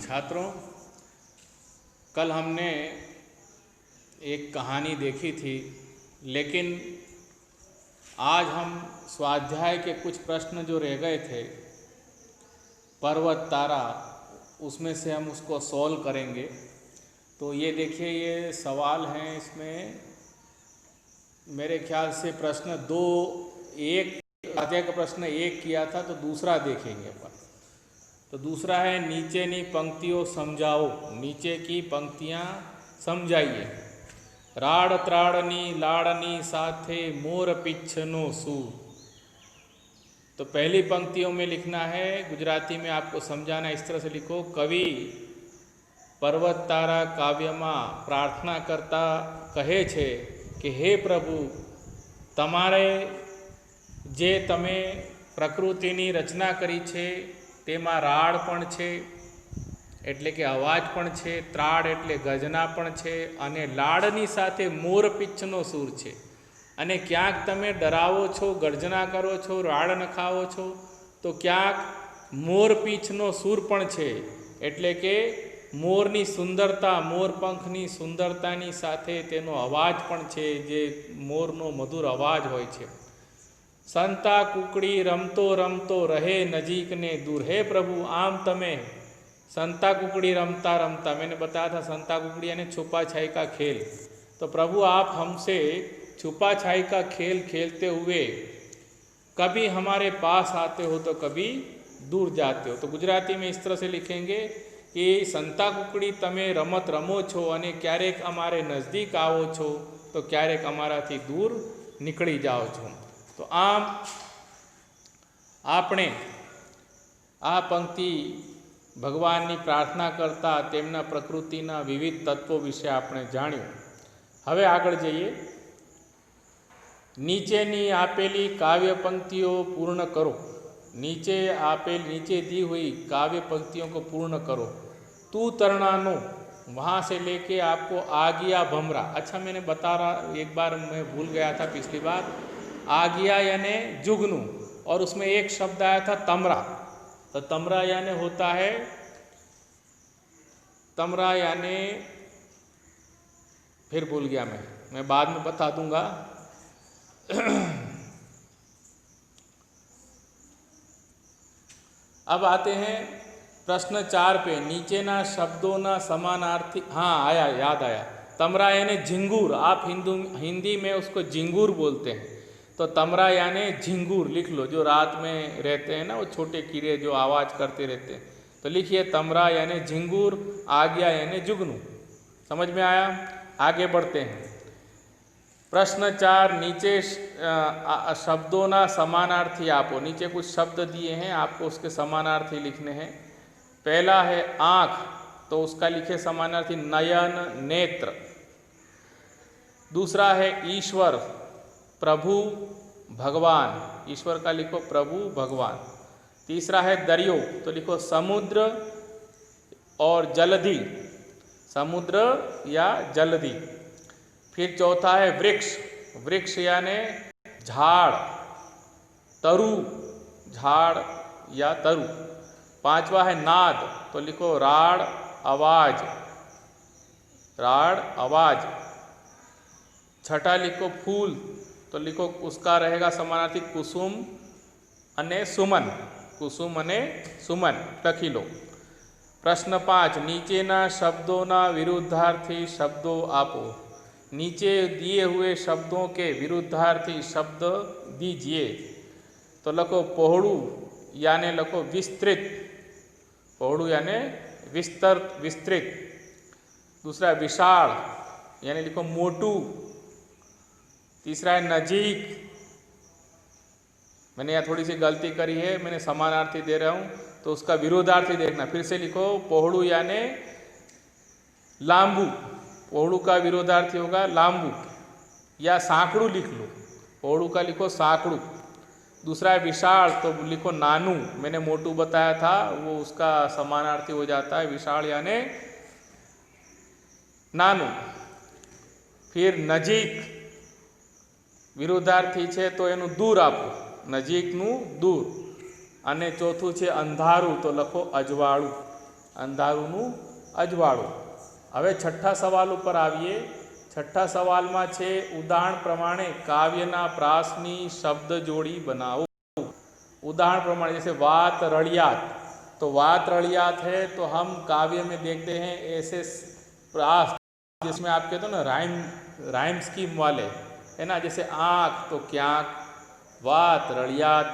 छात्रों, कल हमने एक कहानी देखी थी, लेकिन आज हम स्वाध्याय के कुछ प्रश्न जो रह गए थे, पर्वत तारा, उसमें से हम उसको सॉल्व करेंगे। तो ये देखिए, ये सवाल हैं। इसमें मेरे ख्याल से प्रश्न दो, एक स्वाध्याय का प्रश्न एक किया था, तो दूसरा देखेंगे अपन। तो दूसरा है, नीचे नी पंक्तियों समझाओ, नीचे की पंक्तियाँ समझाइए। राड़ त्राड़नी लाड़नी साथे मोर पिछनो सूर। तो पहली पंक्तियों में लिखना है, गुजराती में आपको समझाना, इस तरह से लिखो। कवि पर्वत तारा काव्यમાં प्रार्थना करता कहे छे कि हे प्रभु, તમારે જે તમે પ્રકૃતિની રચના કરી છે તેમાં રાડ પણ છે, એટલે કે અવાજ પણ છે, ત્રાડ એટલે ગર્જના પણ છે, અને લાડની સાથે મોર પીછનો સૂર છે। અને ક્યાંક તમે ડરાવો છો, ગર્જના કરો છો, રાડ નખાવો છો, તો ક્યાંક મોર પીછનો સૂર પણ છે, એટલે કે મોરની સુંદરતા, મોર પંખની સુંદરતાની સાથે તેનો અવાજ પણ છે, જે મોરનો મધુર અવાજ હોય છે। સંતા કુકડી રમતો રમતો રહે નજીક ને दूर। हे प्रभु, आम तमे संता कुकड़ी रमता रमता, मैंने बताया था संता कुकड़ी यानी छुपा छाई का खेल। तो प्रभु, आप हमसे छुपा छाई का खेल खेलते हुए कभी हमारे पास आते हो तो कभी दूर जाते हो। तो गुजराती में इस तरह से लिखेंगे कि संता कुकड़ी तमे रमत रमो छो अने क्यारेक अमारे नज़दीक आवो छो तो क्यारेक अमाराथी दूर निकली जाओ छो। तो आम आपणे आ पंक्ति भगवाननी प्रार्थना करता तेमना प्रकृतिना विविध तत्वों विषे आपणे जाण्युं। हवे आगळ जईए। नीचेनी आपेली काव्य पंक्तिओं पूर्ण करो। नीचे दी हुई काव्य पंक्तियों को पूर्ण करो। तू तरणानो, वहाँ से लेके आपको आ गया भमरा। अच्छा, मैंने बता रहा, एक बार मैं भूल गया था पिछली बार। आ गया यानी जुगनू, और उसमें एक शब्द आया था तमरा। तो तमरा यानी होता है, तमरा यानी, फिर भूल गया मैं बाद में बता दूंगा। अब आते हैं प्रश्न 4 पे। नीचेना शब्दों समानार्थी, हाँ आया, याद आया। तमरा यानी झिंगूर। आप हिंदी में उसको झिंगूर बोलते हैं, तो तमरा यानी झिंगूर लिख लो। जो रात में रहते हैं ना, वो छोटे कीड़े जो आवाज़ करते रहते हैं, तो लिखिए तमरा यानी झिंगूर, आ गया यानी जुगनू। समझ में आया? आगे बढ़ते हैं। प्रश्न 4, नीचे शब्दों ना समानार्थी आपो। नीचे कुछ शब्द दिए हैं, आपको उसके समानार्थी लिखने हैं। पहला है आँख, तो उसका लिखे समानार्थी नयन, नेत्र। दूसरा है ईश्वर, प्रभु, भगवान। ईश्वर का लिखो प्रभु, भगवान। तीसरा है दरियो, तो लिखो समुद्र और जलधि, समुद्र या जलधि। फिर चौथा है वृक्ष, वृक्ष यानी झाड़, तरु, झाड़ या तरु। पांचवा है नाद, तो लिखो राड़, आवाज, राड़, आवाज। छठा लिखो फूल, तो लिखो उसका रहेगा समानार्थी कुसुम अने सुमन, कुसुम अने सुमन लखी लो। प्रश्न 5, नीचेना शब्दों विरुद्धार्थी शब्दों आपो। नीचे दिए हुए शब्दों के विरुद्धार्थी शब्द दीजिए। तो लखो पહોળું यानी लखो विस्तृत, पહોળું यानी विस्तृत। दूसरा विशाल यानी लिखो मोटू। तीसरा है नजीक, मैंने यहाँ थोड़ी सी गलती करी है, मैंने समानार्थी दे रहा हूँ, तो उसका विरोधार्थी देखना। फिर से लिखो पહોળું यानी लांबू, पહોળું का विरोधार्थी होगा लांबू, या सांकड़ू लिख लो। पહોળું का लिखो सांकड़ू। दूसरा है विशाल, तो लिखो नानू, मैंने मोटू बताया था, वो उसका समानार्थी हो जाता है विशाल यानी नानू। फिर नजीक विरोधार्थी है, तो एनु दूर आपो, नजीकनु दूर। અને ચોથું છે અંધારું, તો લખો અજવાળું। અંધારુંનું અજવાળું. હવે છઠ્ઠા સવાલ ઉપર આવીએ. છઠ્ઠા સવાલમાં છે ઉદાહરણ પ્રમાણે કાવ્યના પ્રાસની શબ્દ જોડી બનાવો. उदाहरण प्रमाण जैसे वात रड़ियात, तो वात रड़ियात है तो हम काव्य में देखते हैं ऐसे प्रास जिसमें आप कहते हो ना राइम स्कीम वाले, है ना, जैसे आँख तो क्यांक, वात रड़ियात,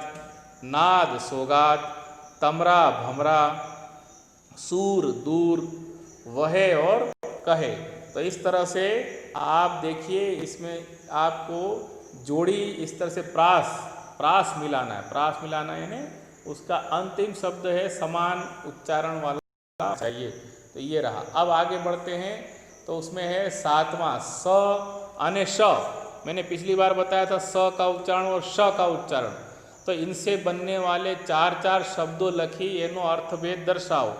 नाद सोगात, तमरा भमरा, सूर दूर, वहे और कहे. तो इस तरह से आप देखिए इसमें आपको जोड़ी इस तरह से प्रास मिलाना है. प्रास मिलाना यानी उसका अंतिम शब्द है समान उच्चारण वाला चाहिए. तो ये रहा. अब आगे बढ़ते हैं. तो उसमें है सातवां स अने श. मैंने पिछली बार बताया था स का उच्चारण और श का उच्चारण. तो इनसे बनने वाले चार चार शब्दों लखी एनो अर्थभेद दर्शाओ.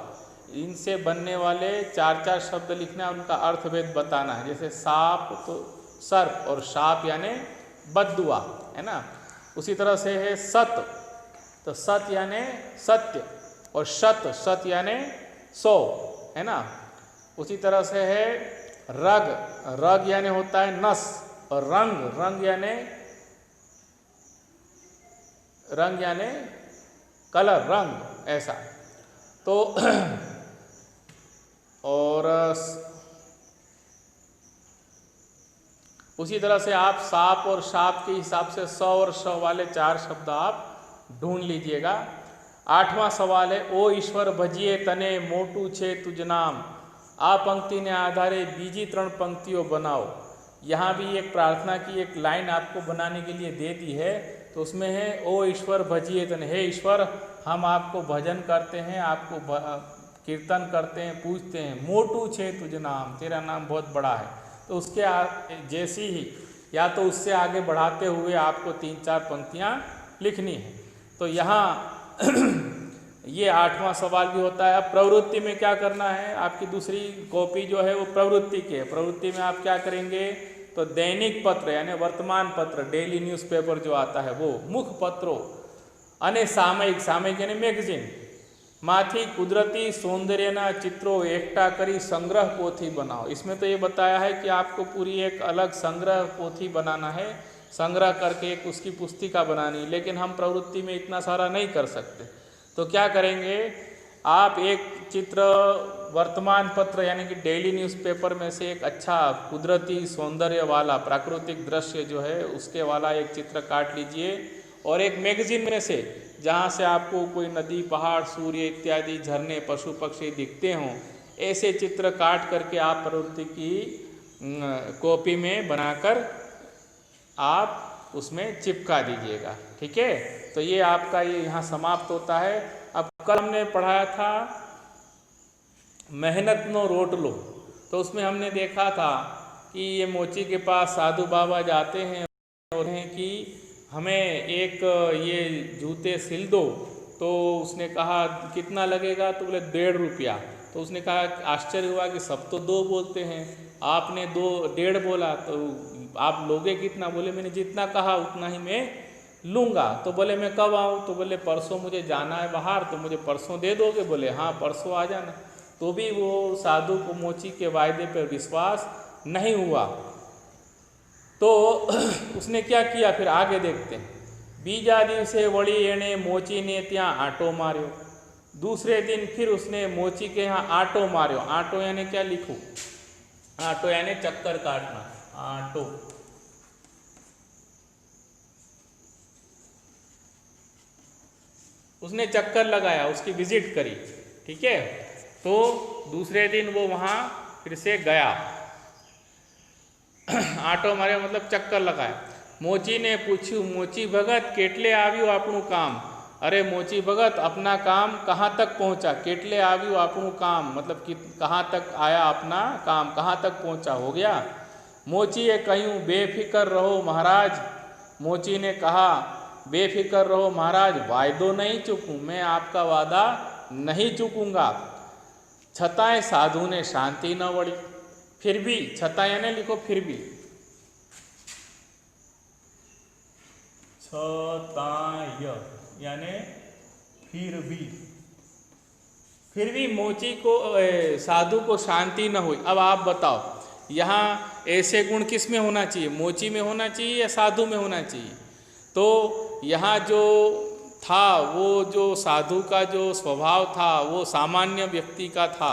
इनसे बनने वाले चार चार शब्द लिखना, उनका अर्थभेद बताना है. जैसे साप तो सर्प और शाप यानी बद्दुआ, है ना. उसी तरह से है सत, तो सत यानी सत्य, और शत यानी 100, है ना. उसी तरह से है रग यानी होता है नस, और रंग यानी कलर, रंग, ऐसा. तो और उसी तरह से आप साप और शाप के हिसाब से स और श वाले चार शब्द आप ढूंढ लीजिएगा. आठवां सवाल है ओ ईश्वर भजिए तने मोटू छे तुझ नाम. आ पंक्ति ने आधारे बीजी 3 पंक्तियों बनाओ. यहाँ भी एक प्रार्थना की एक लाइन आपको बनाने के लिए दे दी है. तो उसमें है ओ ईश्वर भजिए तने, हे ईश्वर हम आपको भजन करते हैं, आपको कीर्तन करते हैं, पूजते हैं. मोटू छे तुझ नाम, तेरा नाम बहुत बड़ा है. तो उसके जैसी ही या तो उससे आगे बढ़ाते हुए आपको 3-4 पंक्तियाँ लिखनी है. तो यहाँ ये 8वां सवाल भी होता है. अब प्रवृत्ति में क्या करना है, आपकी दूसरी कॉपी जो है वो प्रवृत्ति की है. प्रवृत्ति में आप क्या करेंगे, तो दैनिक पत्र यानी वर्तमान पत्र, डेली न्यूज़पेपर जो आता है वो, मुख पत्रों अने सामयिक यानी मैगजीन माथी कुदरती सौंदर्यना चित्रों एकठा करी संग्रह पोथी बनाओ. इसमें तो ये बताया है कि आपको पूरी एक अलग संग्रह पोथी बनाना है, संग्रह करके एक उसकी पुस्तिका बनानी. लेकिन हम प्रवृत्ति में इतना सारा नहीं कर सकते. तो क्या करेंगे, आप एक चित्र वर्तमान पत्र यानी कि डेली न्यूज़पेपर में से एक अच्छा कुदरती सौंदर्य वाला प्राकृतिक दृश्य जो है उसके वाला एक चित्र काट लीजिए. और एक मैगजीन में से जहाँ से आपको कोई नदी, पहाड़, सूर्य इत्यादि, झरने, पशु पक्षी दिखते हों, ऐसे चित्र काट करके आप प्रवृत्ति की कॉपी में बनाकर आप उसमें चिपका दीजिएगा. ठीक है. तो ये आपका ये यहाँ समाप्त होता है. अब कल हमने पढ़ाया था मेहनत नो रोटलो. तो उसमें हमने देखा था कि ये मोची के पास साधु बाबा जाते हैं और हैं कि हमें एक ये जूते सिल दो. तो उसने कहा कितना लगेगा, तो बोले 1.5 रुपया. तो उसने कहा, आश्चर्य हुआ कि सब तो 2 बोलते हैं, आपने 1.5 बोला, तो आप लोगे कितना? बोले मैंने जितना कहा उतना ही मैं लूँगा. तो बोले मैं कब आऊँ? तो बोले परसों मुझे जाना है बाहर, तो मुझे परसों दे दोगे? बोले हाँ परसों आ जाना. तो भी वो साधु को मोची के वायदे पर विश्वास नहीं हुआ. तो उसने क्या किया, फिर आगे देखते हैं. बीजा दिवसे वड़ी एने मोची ने त्या आटो मार्यो. दूसरे दिन फिर उसने मोची के यहाँ आटो मार्यो. आटो यानी क्या लिखूं? आटो यानी चक्कर काटना. आटो. उसने चक्कर लगाया, उसकी विजिट करी. ठीक है. तो दूसरे दिन वो वहाँ फिर से गया. आटो मार्यो मतलब चक्कर लगाया. मोची ने पूछ्यू, मोची भगत केटले आव्यू आपणू काम. अरे मोची भगत अपना काम कहाँ तक पहुँचा? केटले आव्यू आपणू काम मतलब कि कहाँ तक आया अपना काम, कहाँ तक पहुँचा, हो गया? मोचीए कहूँ बेफिक्र रहो महाराज. मोची ने कहा बेफिक्र रहो महाराज, वायदो नहीं चूकूँ, मैं आपका वादा नहीं चूकूँगा. छताएं साधु ने शांति न वड़ी. फिर भी, छताएं यानी लिखो फिर भी, छताय यानी फिर भी, फिर भी मोची को साधु को शांति न हुई। अब आप बताओ यहाँ ऐसे गुण किस में होना चाहिए, मोची में होना चाहिए या साधु में होना चाहिए? तो यहाँ जो था वो जो साधु का जो स्वभाव था वो सामान्य व्यक्ति का था,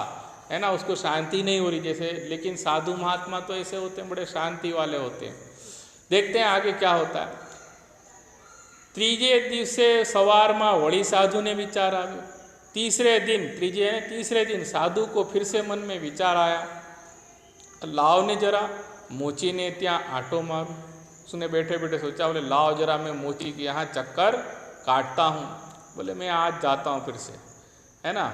है ना, उसको शांति नहीं हो रही जैसे। लेकिन साधु महात्मा तो ऐसे होते हैं, बड़े शांति वाले होते हैं। देखते हैं आगे क्या होता है। ત્રીજે દિવસે સવારમાં વળી साधु ने विचार આવ્યો। तीसरे दिन साधु को फिर से मन में विचार आया, लाओ ने जरा मोची ने त्या आटो मारूं। उसने बैठे बैठे सोचा, बोले लाओ जरा मैं मोची के यहाँ चक्कर काटता हूँ। बोले मैं आज जाता हूँ फिर से, है ना।